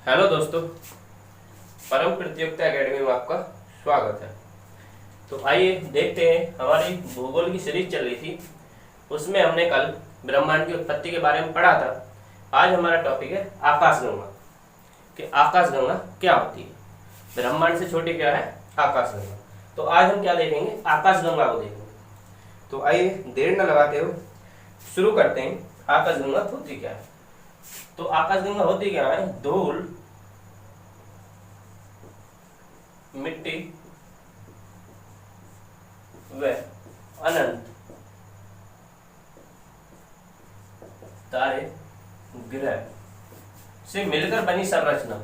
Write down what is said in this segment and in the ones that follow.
Hello दोस्तों, परम प्रतियोगिता एकेडमी में आपका स्वागत है। तो आइए देखते हैं, हमारी भूगोल की सीरीज चल रही थी, उसमें हमने कल ब्रह्मांड की उत्पत्ति के बारे में पढ़ा था। आज हमारा टॉपिक है आकाशगंगा, कि आकाशगंगा क्या होती है। ब्रह्मांड से छोटी क्या है? आकाशगंगा। तो आज हम क्या देखेंगे? आकाशगंगा को देखेंगे। तो आइए देर न लगाते हुए शुरू करते हैं। आकाशगंगा होती क्या है? तो आकाशगंगा होती क्या है? धूल, मिट्टी व अनंत तारे ग्रह से मिलकर बनी संरचना।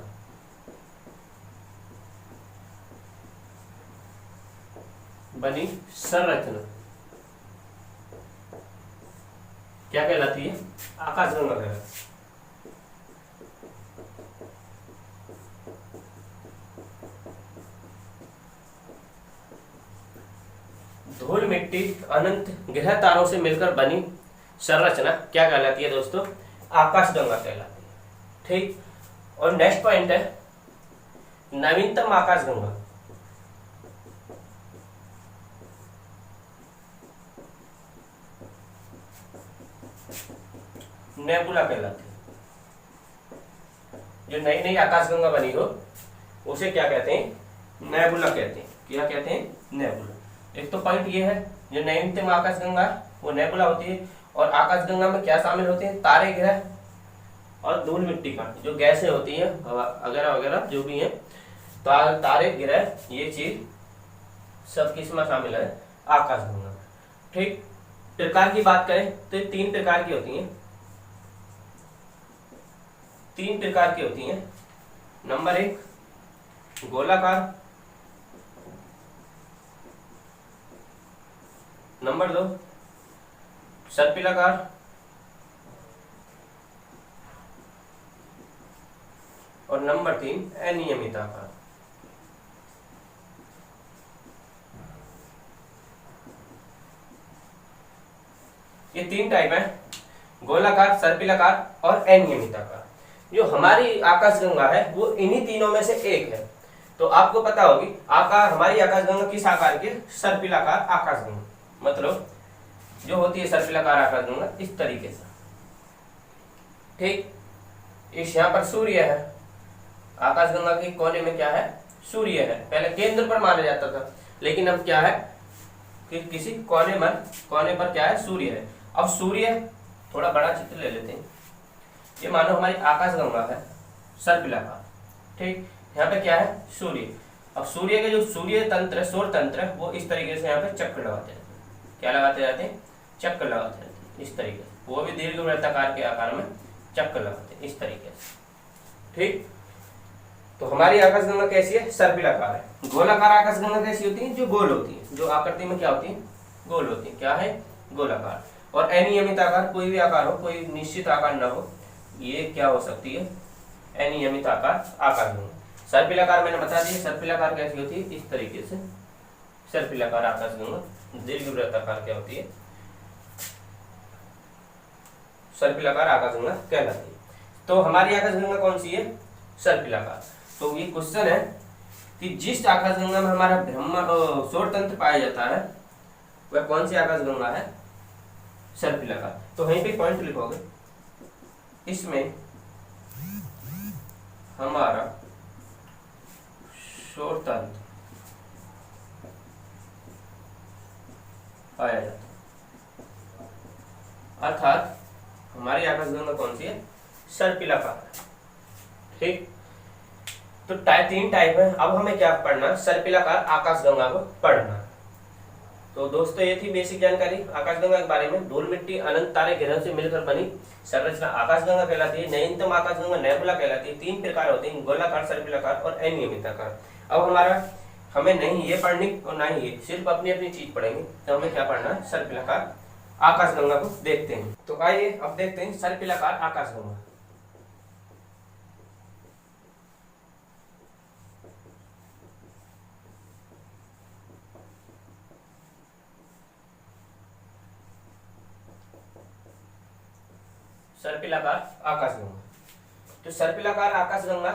क्या कहलाती है? आकाशगंगा कहलाती है। धूल, मिट्टी, अनंत ग्रह तारों से मिलकर बनी संरचना क्या कहलाती है दोस्तों? आकाशगंगा कहलाती है। ठीक। और नेक्स्ट पॉइंट है नवीनतम आकाशगंगा। नेबुला कहलाती है। जो नई नई आकाशगंगा बनी हो उसे क्या कहते हैं? नेबुला कहते हैं। क्या कहते हैं? नेबुला। एक तो पॉइंट ये है, जो नवीनतम आकाशगंगा है वो नेबुला होती है। और आकाशगंगा में क्या शामिल होते हैं? तारे, ग्रह और धूल मिट्टी का जो गैसें होती हैं, वगैरह वगैरह जो भी हैं, तारे, ग्रह, ये चीज सब किसमें शामिल है? आकाशगंगा। ठीक। प्रकार की बात करें तो तीन प्रकार की होती हैं। नंबर 1 गोलाकार, नंबर 2 सर्पिलाकार, और नंबर 3 अनियमित आकार। ये तीन टाइप है, गोलाकार, सर्पिलाकार और अनियमित आकार। जो हमारी आकाशगंगा है वो इन्हीं तीनों में से एक है। तो आपको पता होगी हमारी आकाशगंगा किस आकार की? सर्पिलाकार आकाशगंगा। मतलब जो होती है सर्पिलाकार आकाशगंगा इस तरीके से। ठीक। इस यहाँ पर सूर्य है। आकाशगंगा के कोने में क्या है? सूर्य है। पहले केंद्र पर माना जाता था, लेकिन अब क्या है कि किसी कोने पर क्या है? सूर्य है। अब सूर्य, थोड़ा बड़ा चित्र ले लेते हैं। ये मानो हमारी आकाशगंगा है सर्पिलाकार। ठीक। यहाँ पे क्या है? सूर्य। अब सूर्य के जो सूर्य तंत्र, सौर तंत्र, वो इस तरीके से यहाँ पे चक्र लगाते रहते हैं। क्या लगाते जाते हैं? चक्र लगाते रहते हैं इस तरीके से। वो भी दीर्घवृत्ताकार के आकार में चक्र लगाते हैं इस तरीके से। ठीक। तो हमारी आकाशगंगा कैसी है? सर्पिलाकार है। गोलाकार आकाशगंगा कैसी होती है? जो गोल होती है, जो आकृति में क्या होती है? गोल होती है। क्या है? गोलाकार। और अनियमित आकार, कोई भी आकार हो, कोई निश्चित आकार ना हो, ये क्या हो सकती है? अनियमित आकार आकाशगंगा। सर्पिलाकार मैंने बता दिया। सर्पिलाकार कैसी होती है? इस तरीके से सर्पिलाकार आकाशगंगा। दीर्घवृत्ताकार क्या होती है? सर्पिलाकार आकाशगंगा कहलाती है। तो हमारी आकाशगंगा कौन सी है? सर्पिलाकार। तो ये क्वेश्चन है कि जिस आकाशगंगा में हमारा सौर तंत्र पाया जाता है वह कौन सी आकाशगंगा है? सर्पिलाकार। तो वहीं पे पॉइंट लिखोगे, इसमें हमारा सौर तंत्र पाया जाता है, अर्थात हमारी आकाशगंगा कौन सी है? सर्पिलाकार। ठीक। तो तीन टाइप है। अब हमें क्या पढ़ना? सर्पिलाकार आकाशगंगा को पढ़ना। तो दोस्तों ये थी बेसिक जानकारी आकाशगंगा के बारे में। धूल, मिट्टी, अनंत तारे, ग्रह से मिलकर बनी संरचना आकाशगंगा कहलाती है। नवीनतम आकाशगंगा नेबुला कहलाती है। तीन प्रकार होते हैं, गोलाकार, सर्पिलाकार और अनियमित आकार। अब हमें नहीं ये पढ़नी और ना ही ये, सिर्फ अपनी अपनी चीज पढ़ेंगे। तो हमें क्या पढ़ना है? सर्पिलाकार आकाशगंगा को देखते हैं। तो आइए अब देखते हैं सर्पिलाकार आकाशगंगा। सर्पिलाकार आकाशगंगा। तो सर्पिलाकार आकाशगंगा,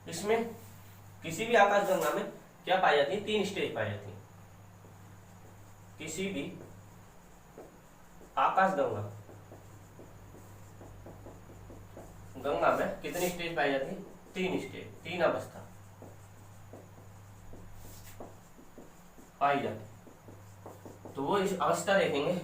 इसमें किसी भी आकाशगंगा में क्या पाई जाती है, 3 स्टेज पाई जाती है। किसी भी आकाशगंगा गंगा में कितनी स्टेज पाई जाती है, 3 स्टेज, 3 अवस्था पाई जाती। तो वो इस अवस्था देखेंगे।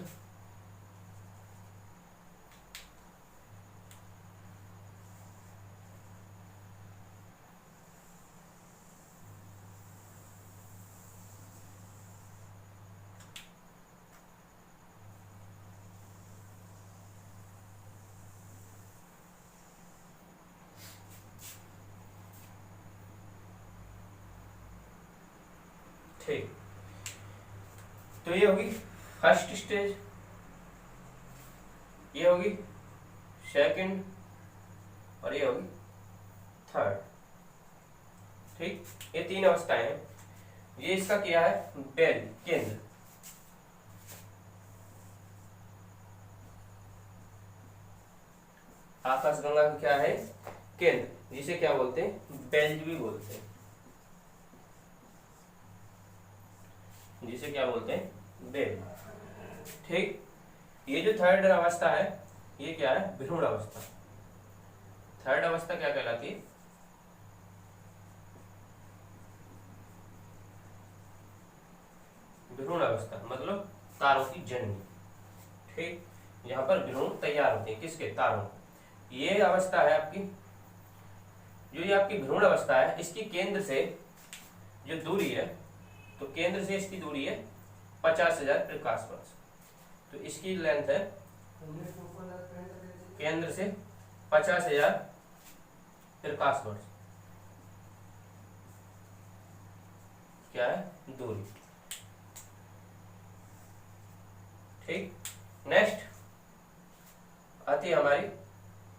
ठीक, तो ये होगी फर्स्ट स्टेज, ये होगी सेकंड, और ये होगी थर्ड। ठीक, ये 3 अवस्थाएं हैं। ये इसका क्या है, बेल, केंद्र। आकाशगंगा का क्या है, केंद्र, जिसे क्या बोलते हैं, बेल्ज भी बोलते हैं, जिसे क्या बोलते हैं, बेल। ठीक, ये जो थर्ड अवस्था है ये क्या है, भ्रूण अवस्था। थर्ड अवस्था क्या कहलाती है, भ्रूण अवस्था, मतलब तारों की जननी। ठीक, यहाँ पर भ्रूण तैयार होते हैं, किसके, तारों। ये अवस्था है आपकी, जो ये आपकी भ्रूण अवस्था है, इसकी केंद्र से जो दूरी है, तो केंद्र से इसकी दूरी है 50,000 प्रकाश वर्ष। तो इसकी लेंथ है केंद्र से 50,000 प्रकाश वर्ष, क्या है, दूरी। ठीक, नेक्स्ट आती है हमारी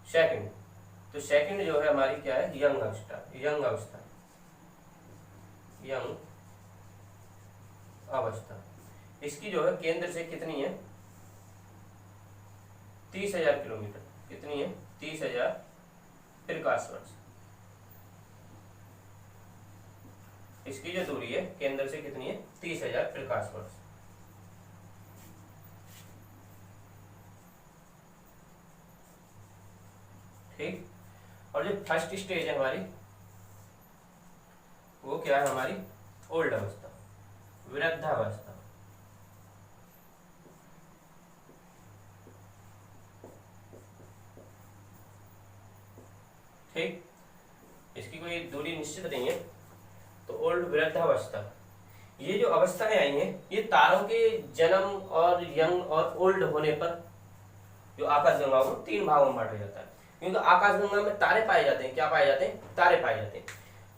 सेकंड। तो सेकंड जो है हमारी क्या है, यंग अवस्था, यंग अवस्था, यंग अवस्था। इसकी जो है केंद्र से कितनी है, 30,000 किलोमीटर, कितनी है, 30,000 प्रकाश वर्ष। इसकी जो दूरी है केंद्र से कितनी है, 30,000 प्रकाश वर्ष। ठीक, और जो फर्स्ट स्टेज है हमारी, वो क्या है, हमारी ओल्ड अवस्था, वृद्धावस्था। ठीक, इसकी कोई दूरी निश्चित नहीं है। तो ओल्ड, वृद्धावस्था, ये जो अवस्थाएं आई हैं, ये तारों के जन्म और यंग और ओल्ड होने पर जो आकाशगंगा को 3 भागों में बांटा जाता है। क्योंकि आकाशगंगा में तारे पाए जाते हैं, क्या पाए जाते हैं, तारे पाए जाते हैं।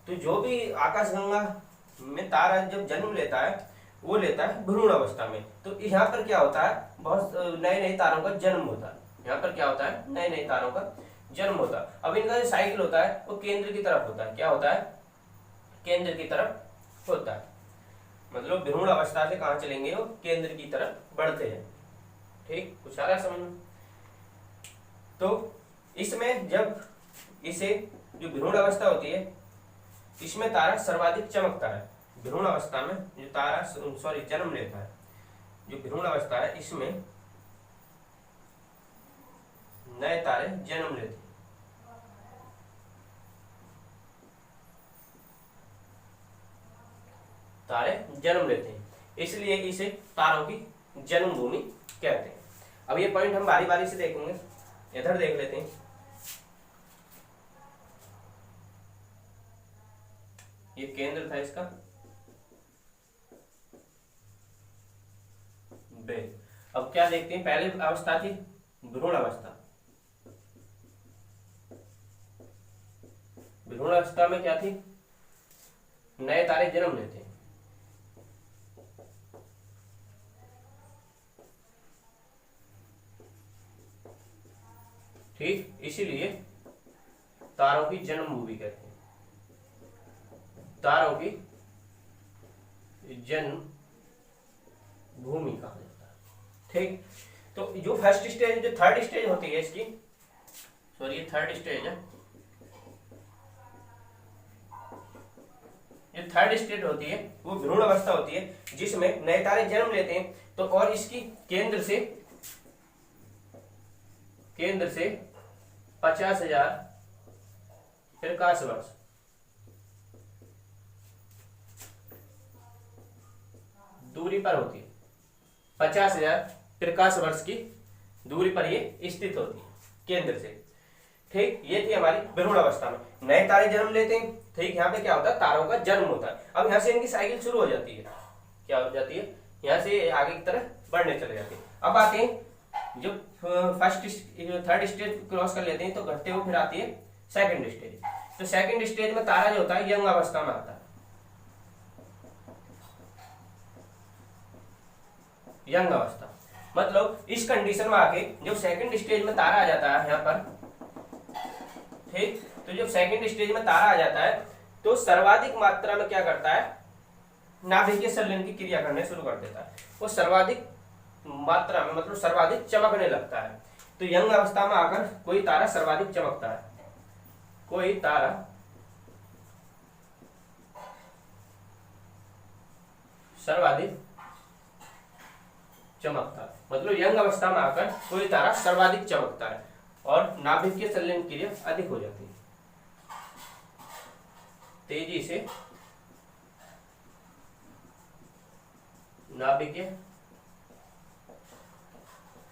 तो जो भी आकाशगंगा में तारा जब जन्म लेता है, वो लेता है भ्रूण अवस्था में। तो यहाँ पर क्या होता है, बहुत नए नए तारों का जन्म होता है। यहाँ पर क्या होता है, नए नए तारों का जन्म होता है। अब इनका जो साइकिल होता है वो केंद्र की तरफ होता है, क्या होता है, केंद्र की तरफ होता है। मतलब भ्रूण अवस्था से कहाँ चलेंगे, वो केंद्र की तरफ बढ़ते हैं। ठीक, कुछ आ रहा है समझ में। तो इसमें जब इसे जो भ्रूण अवस्था होती है, इसमें तारा सर्वाधिक चमकता है। भ्रूण अवस्था में जो तारा जन्म लेता है, जो भ्रूण अवस्था है, इसमें नए तारे जन्म लेते हैं। तारे जन्म लेते हैं, इसलिए इसे तारों की जन्मभूमि कहते हैं। अब ये पॉइंट हम बारी बारी से देखेंगे। इधर देख लेते हैं, ये केंद्र था इसका, बेल। अब क्या देखते हैं, पहले अवस्था थी भ्रूण अवस्था। भ्रूण अवस्था में क्या थी, नए तारे जन्म लेते हैं। ठीक, इसीलिए तारों की जन्मभूमि कहते हैं, तारों की जन्म भूमि कहा जाता है। ठीक, तो जो फर्स्ट स्टेज, जो थर्ड स्टेज होती है इसकी, सॉरी ये थर्ड स्टेज है, जो थर्ड स्टेट होती है वो भ्रूण अवस्था होती है, जिसमें नए तारे जन्म लेते हैं। तो और इसकी केंद्र से 50,000 प्रकाश वर्ष दूरी पर होती है। 50,000 प्रकाश वर्ष की दूरी पर ये स्थित होती है केंद्र से। ठीक, ये थी हमारी भ्रूण अवस्था में। नए तारे जन्म लेते हैं। ठीक, यहाँ पे क्या होता है, तारों का जन्म होता है। अब यहाँ से इनकी साइकिल शुरू हो जाती है। क्या हो जाती है, यहाँ से आगे की तरफ बढ़ने चले जाते हैं। अब आते हैं जो थर्ड स्टेज क्रॉस कर लेते हैं तो घटते हुए फिर आती है सेकंड स्टेज। तो सेकंड स्टेज में तारा जो होता है यंग अवस्था में आता है। यंग अवस्था मतलब इस कंडीशन में आके जब सेकंड स्टेज में तारा आ जाता है यहाँ पर, ठीक, तो जब सेकंड स्टेज में तारा आ जाता है तो सर्वाधिक मात्रा में क्या करता है, नाभिकीय संलयन की क्रिया करने शुरू कर देता है। वो सर्वाधिक मात्रा में मतलब सर्वाधिक चमकने लगता है। तो यंग अवस्था में आकर कोई तारा सर्वाधिक चमकता है, कोई तारा सर्वाधिक चमकता है, मतलब यंग अवस्था में आकर कोई तारा सर्वाधिक चमकता है और नाभिकीय संलयन क्रिया अधिक हो जाती है। तेजी से नाभिकीय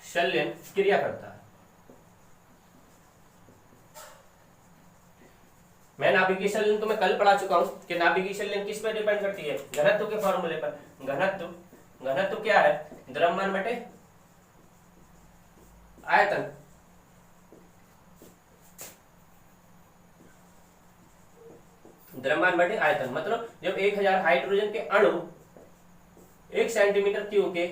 संलयन क्रिया करता है। मैं नाभिकीय संलयन तो मैं कल पढ़ा चुका हूं कि नाभिकीय संलयन किस पर डिपेंड करती है, घनत्व के फॉर्मूले पर। घनत्व क्या है, द्रव्यमान बटे आयतन। द्रव्यमान बटे आयतन मतलब जब 1000 हाइड्रोजन के अणु 1 सेंटीमीटर क्यूब के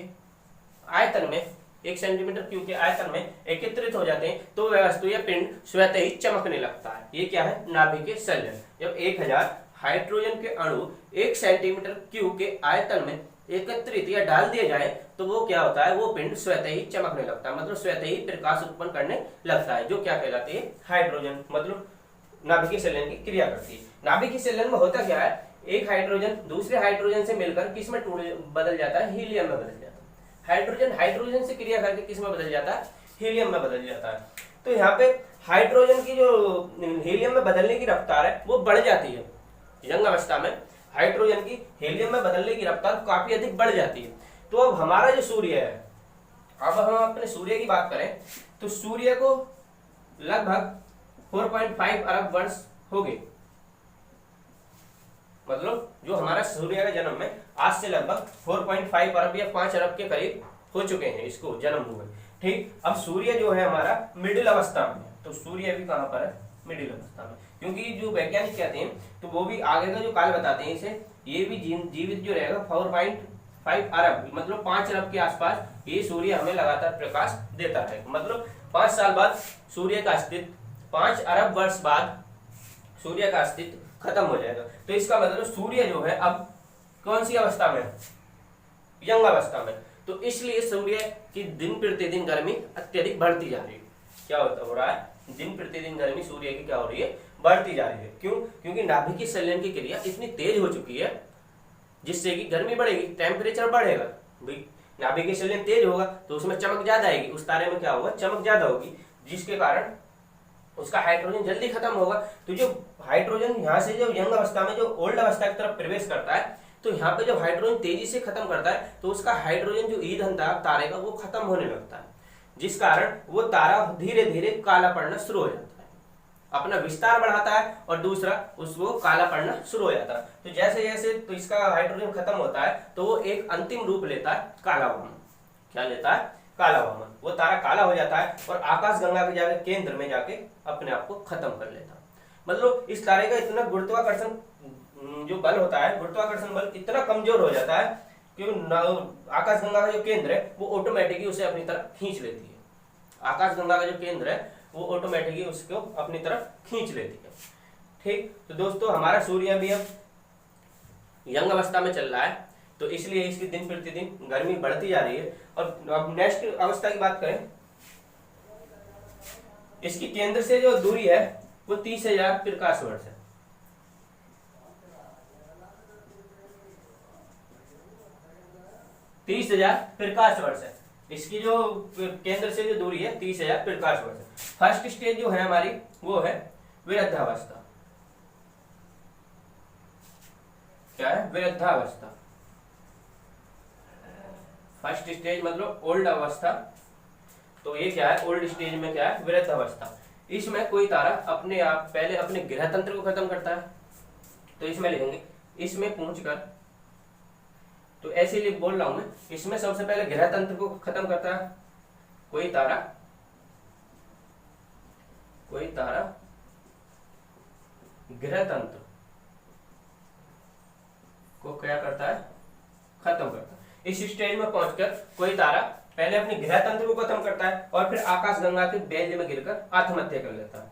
आयतन में 1 सेंटीमीटर क्यूब के आयतन में एकत्रित हो जाते हैं तो वह वस्तु या पिंड स्वतः ही चमकने लगता है। ये क्या है, नाभिकीय संलयन। जब 1000 हाइड्रोजन के अणु 1 सेंटीमीटर क्यूब के आयतन में एकत्रित या डाल दिए जाए तो वो क्या होता है, वो पिंड स्वतः ही चमकने लगता है, मतलब स्वतः ही प्रकाश उत्पन्न करने लगता है, जो क्या कहलाती है, हाइड्रोजन, मतलब नाभिकीय संलयन की क्रिया करती है। नाभिकीय संलयन में होता क्या है, एक हाइड्रोजन दूसरे हाइड्रोजन से मिलकर किस में बदल जाता है, हीलियम में बदल जाता है। हाइड्रोजन से क्रिया करके किस में बदल जाता है, हीलियम में बदल जाता है। तो यहाँ पे हाइड्रोजन की जो हीलियम में बदलने की रफ्तार है वो बढ़ जाती है। यंग अवस्था में हाइड्रोजन की हीलियम में बदलने की रफ्तार काफी अधिक बढ़ जाती है। तो अब हमारा जो सूर्य है, अब हम अपने सूर्य की बात करें तो सूर्य को लगभग 4.5 अरब वर्ष हो गए, मतलब जो हमारा सूर्य का जन्म है आज से लगभग 4.5 अरब या 5 अरब के करीब हो चुके हैं इसको जन्म हुए। ठीक, अब सूर्य जो है हमारा मिडिल अवस्था में है। तो सूर्य भी कहां पर है, मिडिल अवस्था में, क्योंकि जो वैज्ञानिक कहते हैं तो वो भी आगे का जो काल बताते हैं इसे, ये भी जीवित जो रहेगा 4.5 अरब मतलब 5 अरब के आसपास ये सूर्य हमें लगातार प्रकाश देता है। मतलब 5 साल बाद सूर्य का अस्तित्व, 5 अरब वर्ष बाद सूर्य का अस्तित्व खत्म हो जाएगा। तो इसका मतलब सूर्य जो है अब कौन सी अवस्था में, यंग अवस्था में। तो इसलिए सूर्य की दिन प्रतिदिन गर्मी अत्यधिक बढ़ती जा रही है। क्या हो रहा है, दिन प्रतिदिन गर्मी सूर्य की क्या हो रही है, बढ़ती जा रही है। क्यों, क्योंकि नाभिकीय संलयन की क्रिया इतनी तेज हो चुकी है जिससे कि गर्मी बढ़ेगी, टेम्परेचर बढ़ेगा। भाई नाभिकीय संलयन तेज होगा तो उसमें चमक ज्यादा आएगी, उस तारे में क्या होगा, चमक ज्यादा होगी, जिसके कारण उसका हाइड्रोजन जल्दी खत्म होगा। तो जो हाइड्रोजन यहाँ से जो यंग अवस्था में जो ओल्ड अवस्था की तरफ प्रवेश करता है तो यहाँ पे जब हाइड्रोजन तेजी से खत्म करता है तो उसका हाइड्रोजन जो ईंधन था तारे का वो खत्म होने लगता है, जिस कारण वो तारा धीरे धीरे काला पड़ना शुरू हो जाता है, अपना विस्तार बढ़ाता है और दूसरा उसको काला पड़ना शुरू हो जाता है। तो जैसे जैसे तो इसका हाइड्रोजन खत्म होता है तो वो एक अंतिम रूप लेता है काला वामन। क्या लेता है, काला वामन। वो तारा काला हो जाता है और आकाश गंगा के जाके केंद्र में जाके अपने आप को खत्म कर लेता है। मतलब इस तारे का इतना गुरुत्वाकर्षण जो बल होता है, गुरुत्वाकर्षण बल इतना कमजोर हो जाता है कि आकाश गंगा का जो केंद्र है वो ऑटोमेटिकली उसे अपनी तरफ खींच लेती है। आकाश गंगा का जो केंद्र है वो ऑटोमेटिकली उसको अपनी तरफ खींच लेती है। ठीक, तो दोस्तों हमारा सूर्य भी अब यंग अवस्था में चल रहा है तो इसलिए इसकी दिन प्रतिदिन गर्मी बढ़ती जा रही है। और अब नेक्स्ट अवस्था की बात करें, इसकी केंद्र से जो दूरी है वो 30,000 प्रकाश वर्ष है। 30,000 प्रकाश वर्ष है। इसकी जो केंद्र से जो दूरी है 30,000 प्रकाश वर्ष है। फर्स्ट स्टेज जो है हमारी वो है वृद्धावस्था। क्या है? वृद्धावस्था। फर्स्ट स्टेज मतलब ओल्ड अवस्था, तो ये क्या है? ओल्ड स्टेज में क्या है? वृद्धावस्था। इसमें कोई तारा अपने आप पहले अपने ग्रह तंत्र को खत्म करता है, तो इसमें लिखेंगे इसमें पूंछ कर, तो ऐसे लिख बोल रहा हूं मैं, इसमें सबसे पहले ग्रह तंत्र को खत्म करता है कोई तारा ग्रह तंत्र को क्या करता है? खत्म करता है। इस स्टेज में पहुंचकर कोई तारा पहले अपने ग्रह तंत्र को खत्म करता है और फिर आकाशगंगा के बेल्ट में गिरकर आत्महत्या कर लेता है।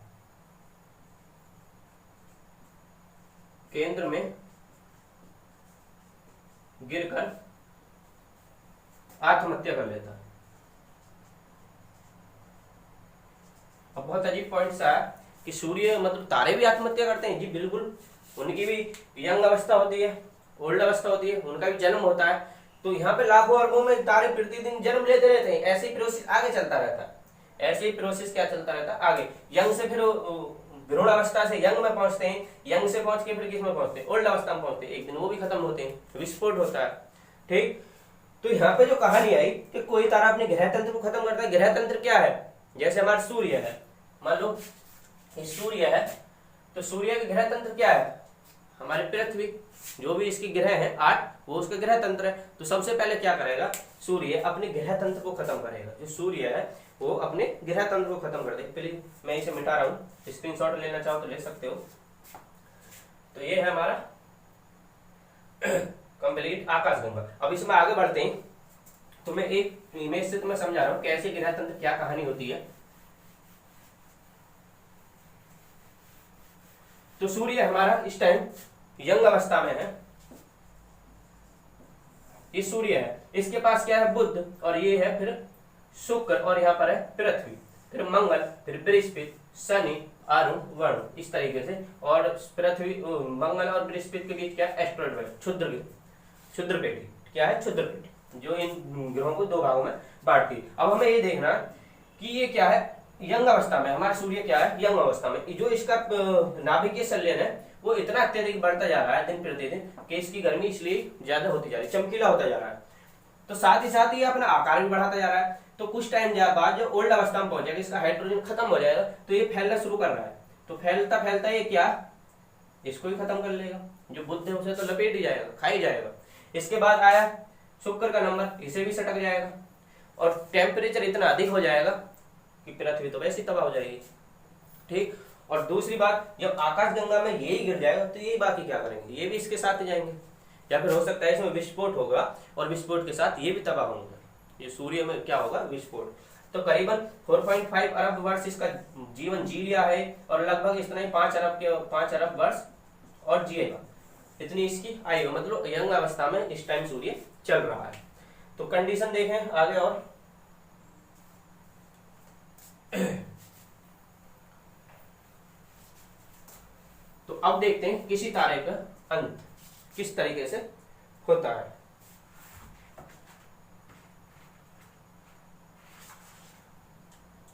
केंद्र में गिरकर आत्महत्या कर लेता है। अब बहुत अजीब पॉइंट सा है कि सूर्य मतलब तारे भी आत्महत्या करते हैं। जी बिल्कुल, उनकी भी यंग अवस्था होती है, ओल्ड अवस्था होती है, उनका भी जन्म होता है। तो यहाँ पे लाखों अरबों में तारे प्रतिदिन जन्म लेते रहते हैं। ऐसे ही प्रोसेस आगे चलता रहता है। ऐसे ही प्रोसेस क्या चलता रहता है आगे। यंग से फिर भ्रूण अवस्था से यंग में पहुंचते हैं, यंग से पहुंच के फिर किस में पहुंचते हैं? ओल्ड अवस्था में पहुंचते हैं। एक दिन वो भी खत्म होते हैं, विस्फोट होता है। ठीक, तो यहाँ पे जो कहानी आई कि कोई तारा अपने ग्रह तंत्र को खत्म करता है। ग्रह तंत्र क्या है? जैसे हमारा सूर्य है, मान लो ये सूर्य है, तो सूर्य का ग्रह तंत्र क्या है? हमारे पृथ्वी, जो भी इसके ग्रह हैं 8, वो उसका ग्रह तंत्र है। तो सबसे पहले क्या करेगा? सूर्य अपने ग्रह तंत्र को खत्म करेगा। जो सूर्य है वो अपने ग्रह तंत्र को खत्म कर देगा। पहले मैं इसे मिटा रहा हूँ, स्क्रीनशॉट लेना चाहो तो ले सकते हो। तो ये है हमारा कंप्लीट आकाशगंगा। अब इसमें आगे बढ़ते हैं, तो मैं एक इमेज से तुम्हें समझा रहा हूँ कैसे ग्रह तंत्र क्या कहानी होती है। तो सूर्य हमारा इस टाइम यंग अवस्था में है। ये सूर्य है, इसके पास क्या है? बुध, और ये है फिर शुक्र, और यहाँ पर है पृथ्वी, फिर मंगल, फिर बृहस्पति, शनि, अरुण, वरुण, इस तरीके से। और पृथ्वी, मंगल और बृहस्पति के बीच क्या? एस्ट्रॉइड बेल्ट, क्षुद्र पेटी। क्या है? क्षुद्र पेटी, जो इन ग्रहों को 2 भागों में बांटती है। अब हमें ये देखना कि ये क्या है? यंग अवस्था में हमारा सूर्य क्या है? यंग अवस्था में। जो इसका नाभिकीय संलयन है वो इतना अत्यधिक बढ़ता जा रहा है दिन प्रतिदिन कि इसकी गर्मी इसलिए ज्यादा होती जा रही है, चमकीला होता जा रहा है। तो साथ ही ये अपना आकार भी बढ़ाता जा रहा है। तो कुछ टाइम बाद जो ओल्ड अवस्था में पहुंचेगा, इसका हाइड्रोजन खत्म हो जाएगा, तो ये फैलना शुरू कर रहा है। तो फैलता फैलता ये क्या? इसको ही खत्म कर लेगा। जो बुध है उसे तो लपेट ही जाएगा, खा ही जाएगा। इसके बाद आया शुक्र का नंबर, इसे भी सटक जाएगा, और टेम्परेचर इतना अधिक हो जाएगा कि पृथ्वी तो वैसे ही तबाह हो जाएगी। ठीक, और दूसरी बात, जब आकाशगंगा में यही गिर जाएगा तो ये बाकी क्या करेंगे? ये भी इसके साथ ही जाएंगे, या फिर हो सकता है इसमें विस्फोट होगा और विस्फोट के साथ ये भी तबाह होंगे। ये सूर्य में क्या होगा? विस्फोट। तो करीबन 4.5 अरब वर्ष इसका जीवन जी लिया है, और लगभग इतना ही 5 अरब वर्ष और जिएगा। इतनी इसकी आयु, मतलब यंग अवस्था में इस टाइम सूर्य चल रहा है। तो कंडीशन देखें आगे और तो अब देखते हैं किसी तारे का अंत किस तरीके से होता है।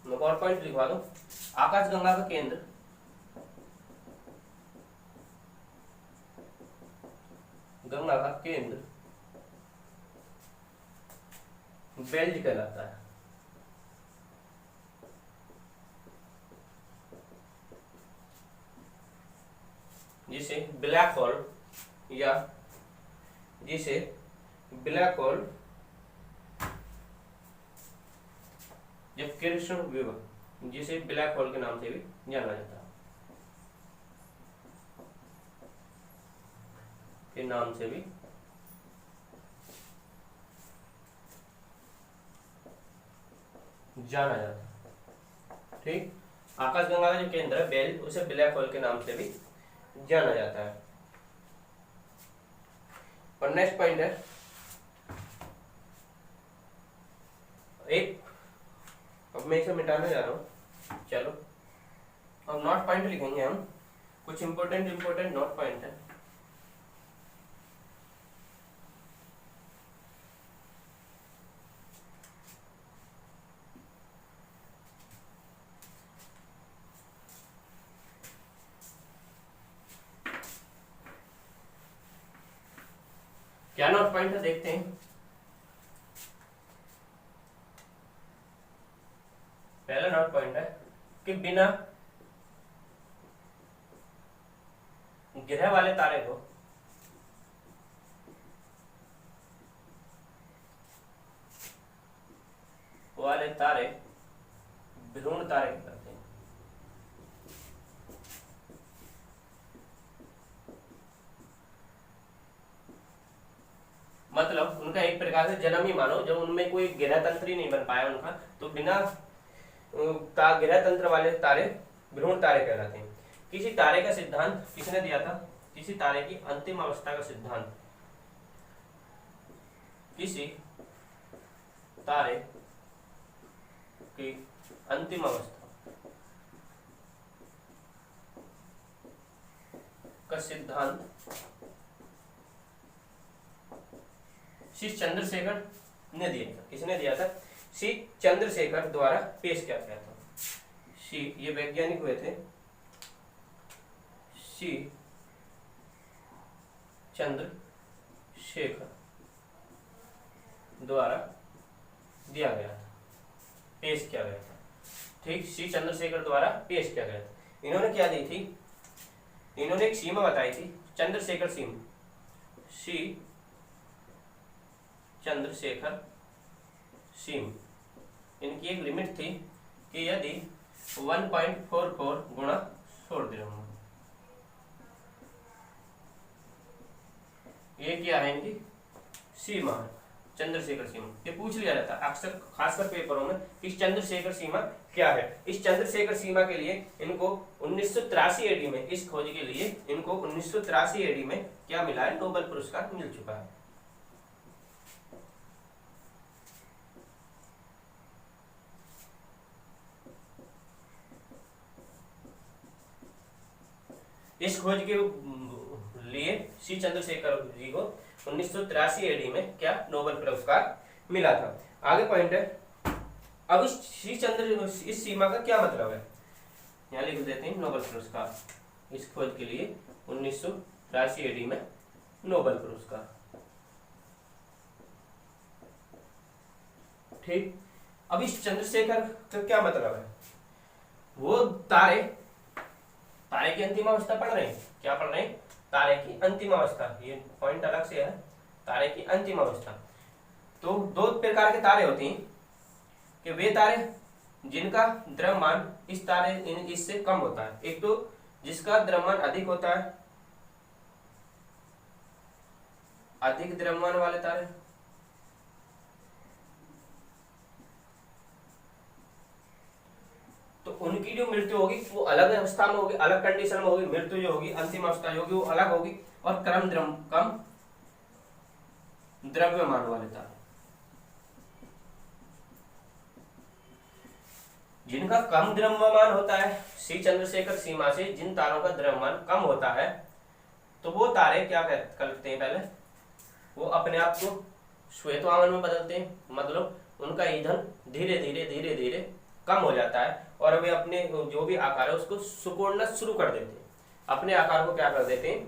मैं और पॉइंट लिखवा दूं। आकाशगंगा का केंद्र गंगा का केंद्र बेल्ट कहलाता है। जिसे ब्लैक होल या जिसे ब्लैक होल या कृष्ण विभव, जिसे ब्लैक होल के नाम से भी जाना जाता है, के नाम से भी जाना जाता है। ठीक, आकाशगंगा का जो केंद्र है बेल्ट, उसे ब्लैक होल के नाम से भी जाना जाता है। और नेक्स्ट पॉइंट है एक, अब मैं इसे मिटाने जा रहा हूं। चलो अब नोट पॉइंट लिखेंगे हम, कुछ इंपोर्टेंट नोट पॉइंट है। क्या नोट पॉइंट है देखते हैं। पहला नोट पॉइंट है कि बिना ग्रह वाले तारे को भ्रूण तारे कहलाते हैं। मतलब उनका एक प्रकार से जन्म ही मानो, जब उनमें कोई ग्रह तंत्र ही नहीं बन पाया उनका, तो बिना ग्रह तंत्र वाले तारे भ्रूण तारे कहलाते हैं। किसी तारे का सिद्धांत किसने दिया था? किसी तारे की अंतिम अवस्था का सिद्धांत किसी तारे की अंतिम अवस्था का सिद्धांत श्री चंद्रशेखर ने दिया था। किसने दिया था? श्री चंद्रशेखर द्वारा पेश किया गया था। श्री, ये वैज्ञानिक हुए थे श्री चंद्रशेखर द्वारा दिया गया था, पेश किया गया था। ठीक, श्री चंद्रशेखर द्वारा पेश किया गया था। इन्होंने क्या दी थी? इन्होंने एक सीमा बताई थी, चंद्रशेखर सीमा। श्री चंद्रशेखर सीमा, इनकी एक लिमिट थी कि यदि 1.44 गुणा 16 द्रव्यमान, ये क्या है इनकी सीमा, चंद्रशेखर सीमा। ये पूछ लिया जाता है अक्सर, खासकर पेपरों में, इस चंद्रशेखर सीमा क्या है। इस चंद्रशेखर सीमा के लिए इनको 1983 एडी में, इस खोज के लिए इनको 1983 एडी में क्या मिला है? नोबेल पुरस्कार मिल चुका है। इस खोज के लिए श्री चंद्रशेखर जी को 1983 एडी में क्या नोबेल पुरस्कार मिला था। आगे पॉइंट है, अब इस सीमा का क्या मतलब है? यहाँ लिख देते हैं नोबेल पुरस्कार, इस खोज के लिए 1983 एडी में नोबेल पुरस्कार। ठीक, अब इस चंद्रशेखर का क्या मतलब है? वो तारे की अंतिम अवस्था पढ़ रहे हैं। क्या पढ़ रहे हैं? तारे की अंतिम अवस्था। ये पॉइंट अलग से है, तारे की अंतिम अवस्था। तो दो प्रकार के तारे होते हैं कि वे तारे जिनका द्रव्यमान इससे कम होता है। एक तो जिसका द्रव्यमान अधिक होता है, अधिक द्रव्यमान वाले तारे, तो उनकी जो मृत्यु होगी वो अलग अवस्था में होगी, अलग कंडीशन में होगी। मृत्यु जो होगी, अंतिम अवस्था जो होगी वो अलग होगी। और कम द्रव्यमान वाले तारे, जिनका कम द्रव्यमान होता है, श्री चंद्रशेखर सीमा से जिन तारों का द्रव्यमान कम होता है, तो वो तारे क्या करते हैं? पहले वो अपने आप को श्वेतवामन में बदलते हैं। मतलब उनका ईंधन धीरे धीरे धीरे धीरे कम हो जाता है और वे अपने जो भी आकार है उसको सिकुड़ना शुरू कर देते हैं। अपने आकार को क्या कर देते हैं?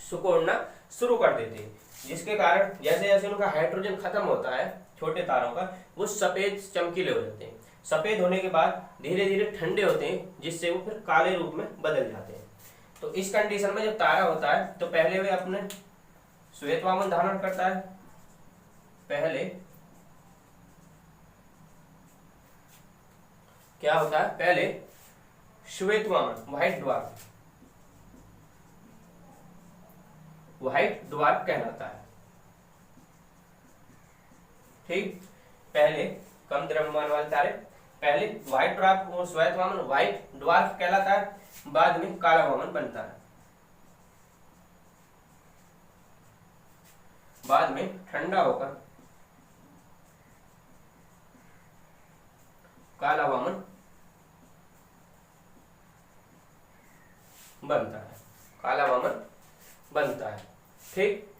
सिकुड़ना शुरू कर देते हैं, जिसके कारण जैसे जैसे उनका हाइड्रोजन खत्म होता है छोटे तारों का, वो सफेद चमकीले हो जाते हैं। सफेद होने के बाद धीरे धीरे ठंडे होते हैं, जिससे वो फिर काले रूप में बदल जाते हैं। तो इस कंडीशन में जब तारा होता है तो पहले वे अपने श्वेतवामन धारण करता है। पहले क्या होता है? पहले श्वेतवामन, व्हाइट ड्वार्फ कहलाता है। ठीक, पहले कम द्रव्यमान वाले तारे, पहले व्हाइट ड्वार्फ, श्वेतवामन व्हाइट ड्वार्फ कहलाता है, बाद में काला वामन बनता है। बाद में ठंडा होकर काला वामन बनता है, काला वामन बनता है। ठीक,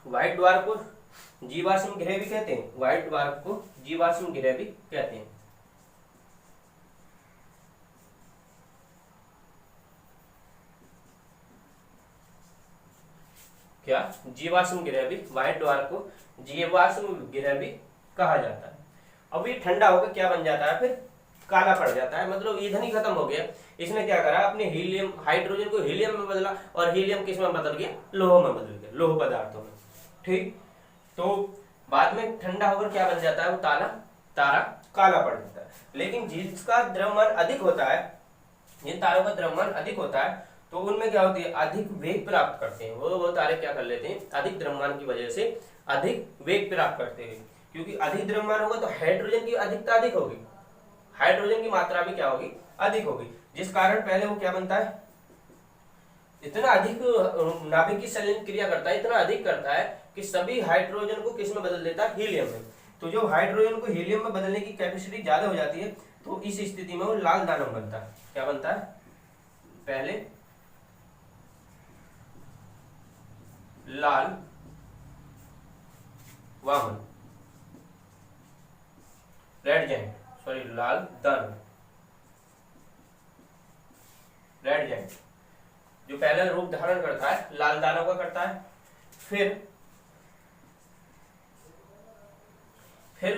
व्हाइट ड्वार्फ को जीवाश्म ग्रह भी कहते हैं, व्हाइट ड्वार्फ को जीवाश्म ग्रह भी कहते हैं। क्या, जीवाश्म गिरह भी, व्हाइट ड्वार्फ को जीवाश्म गिरह भी कहा जाता है। अब ये ठंडा होकर क्या बन जाता है, फिर काला पड़ जाता है, मतलब ईंधन ही खत्म हो गया। इसने क्या करा, अपने हीलियम, हाइड्रोजन को हीलियम में बदला, और हीलियम किस में बदल गया, लोह में बदल गया, लोह पदार्थों में। ठीक, तो बाद में ठंडा होकर क्या बन जाता है, वो तारा काला पड़ जाता है। लेकिन जिसका द्रव्यमान अधिक होता है, जिन तारों का द्रव्यमान अधिक होता है, तो उनमें क्या होती है, अधिक वेग प्राप्त करते हैं। वो तारे क्या कर लेते हैं, अधिक द्रव्यमान की वजह से अधिक वेग प्राप्त करते हैं। क्योंकि अधिक द्रव्यमान होगा तो हाइड्रोजन की अधिकता अधिक होगी, हाइड्रोजन की मात्रा भी क्या होगी, अधिक होगी, जिस कारण पहले वो क्या बनता है, इतना अधिक नाभिक की संलयन क्रिया करता है, इतना अधिक करता है कि सभी हाइड्रोजन को किस में बदल देता है, हीलियम में। तो जो हाइड्रोजन को हीलियम में बदलने की कैपेसिटी ज्यादा हो जाती है, तो इस स्थिति में वो लाल दानव बनता है। क्या बनता है, पहले लाल वामन, रेड जाइंट, सॉरी लाल दानव, रेड जाइंट जो पहले रूप धारण करता है लाल दानव का करता है। फिर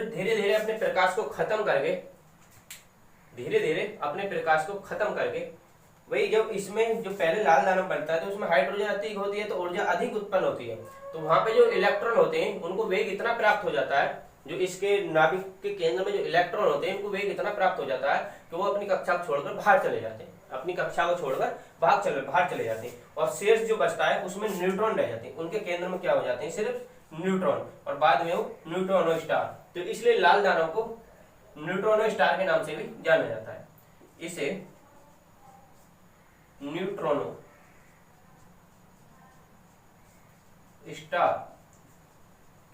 धीरे धीरे अपने प्रकाश को खत्म करके, धीरे धीरे अपने प्रकाश को खत्म करके, वही जब इसमें जो पहले लाल दानव बनता है तो उसमें हाइड्रोजन अधिक होती है, तो ऊर्जा अधिक उत्पन्न होती है। तो वहां पे जो इलेक्ट्रॉन होते हैं उनको वेग इतना प्राप्त हो जाता है, जो इसके नाभिक के केंद्र में जो इलेक्ट्रॉन होते हैं उनको वेग इतना प्राप्त हो जाता है कि वो अपनी कक्षा को छोड़कर बाहर चले जाते हैं, अपनी कक्षा को छोड़कर बाहर चले जाते हैं। और शेष जो बचता है उसमें न्यूट्रॉन रह जाते हैं, उनके केंद्र में क्या हो जाते हैं, सिर्फ न्यूट्रॉन, और बाद में वो न्यूट्रॉनो स्टार। तो इसलिए लाल दानव को न्यूट्रॉनो स्टार के नाम से भी जाना जाता है। इसे न्यूट्रॉनो स्टार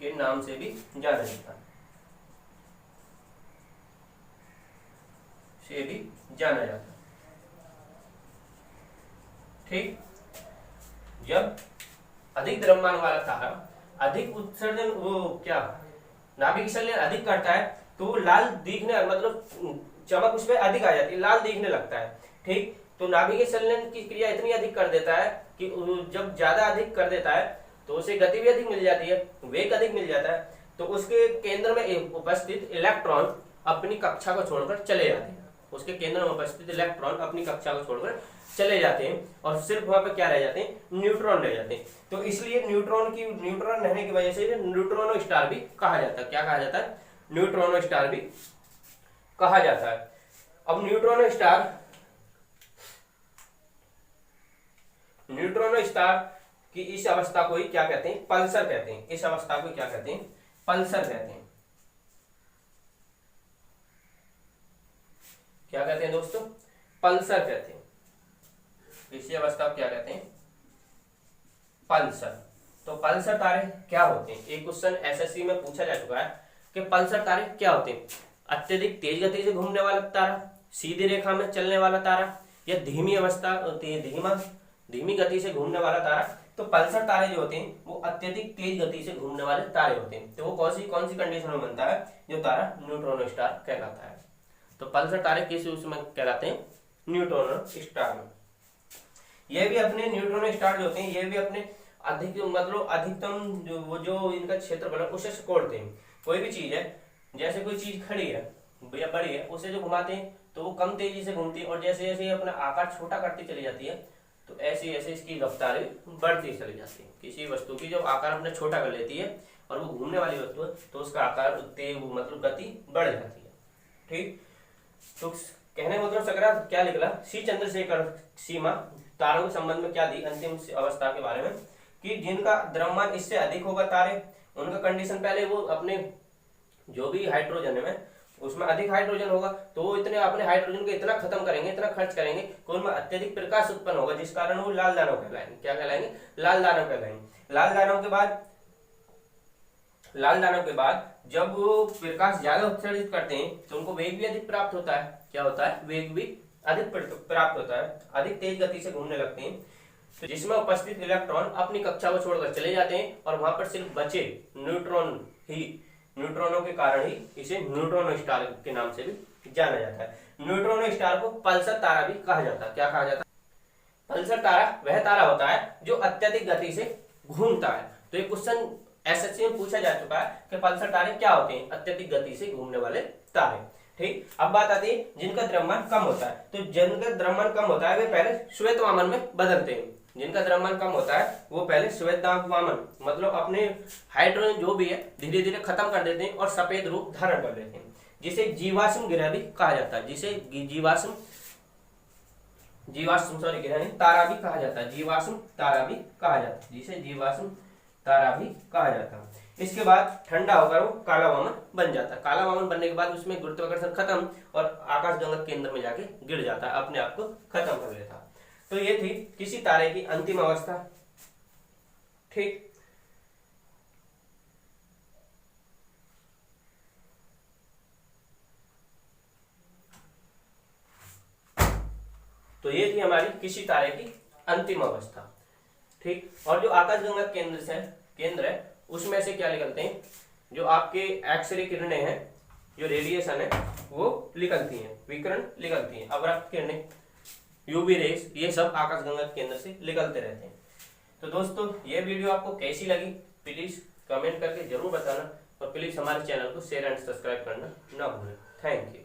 के नाम से भी जाना जाता है, से भी जाना जाता है। ठीक, जब अधिक द्रव्यमान वाला तारा अधिक उत्सर्जन, वो क्या, नाभिक संलयन अधिक करता है, तो लाल दिखने, मतलब चमक उसमें अधिक आ जाती है, लाल दिखने लगता है। ठीक, तो नाभिक संलयन की क्रिया इतनी अधिक कर देता है कि जब ज्यादा अधिक कर देता है तो उसे गति भी अधिक मिल जाती है, वेग अधिक मिल जाता है। तो उसके केंद्र में उपस्थित इलेक्ट्रॉन अपनी कक्षा को छोड़कर चले जाते हैं, उसके केंद्र में उपस्थित इलेक्ट्रॉन अपनी कक्षा को छोड़कर चले जाते हैं, और सिर्फ वहां पर क्या रह जाते हैं, न्यूट्रॉन रह जाते हैं। तो इसलिए न्यूट्रॉन रहने की वजह से न्यूट्रॉनो स्टार भी कहा जाता है। क्या कहा जाता है, न्यूट्रॉनो स्टार भी कहा जाता है। अब न्यूट्रॉनो स्टार की इस अवस्था को ही क्या कहते हैं, पल्सर कहते हैं। इस अवस्था को क्या कहते हैं, पल्सर कहते हैं। क्या कहते हैं दोस्तों, पल्सर कहते हैं। इसी अवस्था को क्या कहते हैं, पल्सर। तो पल्सर तारे क्या होते हैं, एक क्वेश्चन एसएससी में पूछा जा चुका है कि पल्सर तारे क्या होते हैं। अत्यधिक तेज गति से घूमने वाला तारा, सीधी रेखा में चलने वाला तारा, या धीमी अवस्था होती है, धीमी गति से घूमने वाला तारा। तो पल्सर तारे जो होते हैं वो अत्यधिक तेज गति से घूमने वाले तारे होते हैं। तो वो कौन सी कंडीशन में बनता है, जो तारा न्यूट्रॉनो स्टार कहलाता है। तो पल्सर तारे किस उसमें कहलाते हैं, न्यूट्रॉनो स्टार में। ये भी अपने न्यूट्रॉनो स्टार जो होते हैं, ये भी अपने अधिकतम जो इनका क्षेत्रफल है उसे सिकोड़ते हैं। कोई भी चीज है, जैसे कोई चीज खड़ी है या बड़ी है, उसे जो घुमाते हैं तो वो कम तेजी से घूमती है, और जैसे जैसे अपना आकार छोटा करती चली जाती है तो ऐसे ऐसे इसकी रफ्तार बढ़ती चली जाती है। किसी वस्तु की जब आकार अपने छोटा कर लेती है और वो घूमने वाली वस्तु है तो उसका आकार तेज, मतलब गति बढ़ जाती है। ठीक, तो कहने मतलब सकरा क्या निकला, सी चंद्रशेखर सीमा तारों के संबंध में क्या दी अंतिम अवस्था के बारे में, कि जिनका द्रव्यमान इससे अधिक होगा तारे, उनका कंडीशन पहले वो अपने जो भी हाइड्रोजन है उसमें अधिक हाइड्रोजन होगा, तो वो इतने अपने हाइड्रोजन को इतना खत्म करेंगे, इतना खर्च करेंगे कि उनमें अत्यधिक प्रकाश उत्पन्न होगा, जिस कारण वो लाल दानव कहलाएंगे। क्या कहलाएंगे, लाल दानव कहलाएंगे। लाल दानव के बाद जब वो प्रकाश ज्यादा उत्सर्जित करते हैं तो उनको वेग भी अधिक प्राप्त होता है। क्या होता है, वेग भी अधिक प्राप्त होता है, अधिक तेज गति से घूमने लगते हैं। तो जिसमें उपस्थित इलेक्ट्रॉन अपनी कक्षा को छोड़कर चले जाते हैं, और वहां पर सिर्फ बचे न्यूट्रॉनों के कारण ही इसे न्यूट्रॉनो स्टार के नाम से भी जाना जाता है। न्यूट्रॉनो स्टार को पल्सर तारा भी कहा जाता है। क्या कहा जाता है, पल्सर तारा वह तारा होता है जो अत्यधिक गति से घूमता है। तो ये क्वेश्चन एसएससी में पूछा जा चुका है कि पल्सर तारे क्या होते हैं, अत्यधिक गति से घूमने वाले तारे। ठीक, अब बात आती है जिनका द्रव्यमान कम होता है। तो जिनका द्रव्यमान कम होता है वे पहले श्वेत वामन में बदलते हैं। जिनका द्रव्यमान कम होता है वो पहले श्वेत वामन मतलब अपने हाइड्रोजन जो भी है धीरे धीरे खत्म कर देते हैं और सफेद रूप धारण कर लेते हैं, जिसे जीवाश्म गिरह भी कहा जाता है। जिसे जीवाश्म गिरह नहीं, तारा भी कहा जाता है। जीवाश्म तारा भी कहा जाता है, जिसे जीवाश्म तारा भी कहा जाता है। इसके बाद ठंडा होकर वो काला वामन बन जाता है। काला वामन बनने के बाद उसमें गुरुत्वाकर्षण खत्म और आकाशगंगा केंद्र में जाके गिर जाता है, अपने आप को खत्म कर लेता है। तो ये थी किसी तारे की अंतिम अवस्था। ठीक, तो ये थी हमारी किसी तारे की अंतिम अवस्था। ठीक, और जो आकाशगंगा केंद्र है उसमें से क्या निकलते हैं, जो आपके एक्सरे किरणें हैं, जो रेडिएशन है वो निकलती हैं, विकिरण निकलती हैं, अवरक्त किरणें, यूवी रेस, ये सब आकाशगंगा केंद्र से निकलते रहते हैं। तो दोस्तों ये वीडियो आपको कैसी लगी प्लीज कमेंट करके जरूर बताना और प्लीज हमारे चैनल को शेयर एंड सब्सक्राइब करना ना भूलें। Thank you.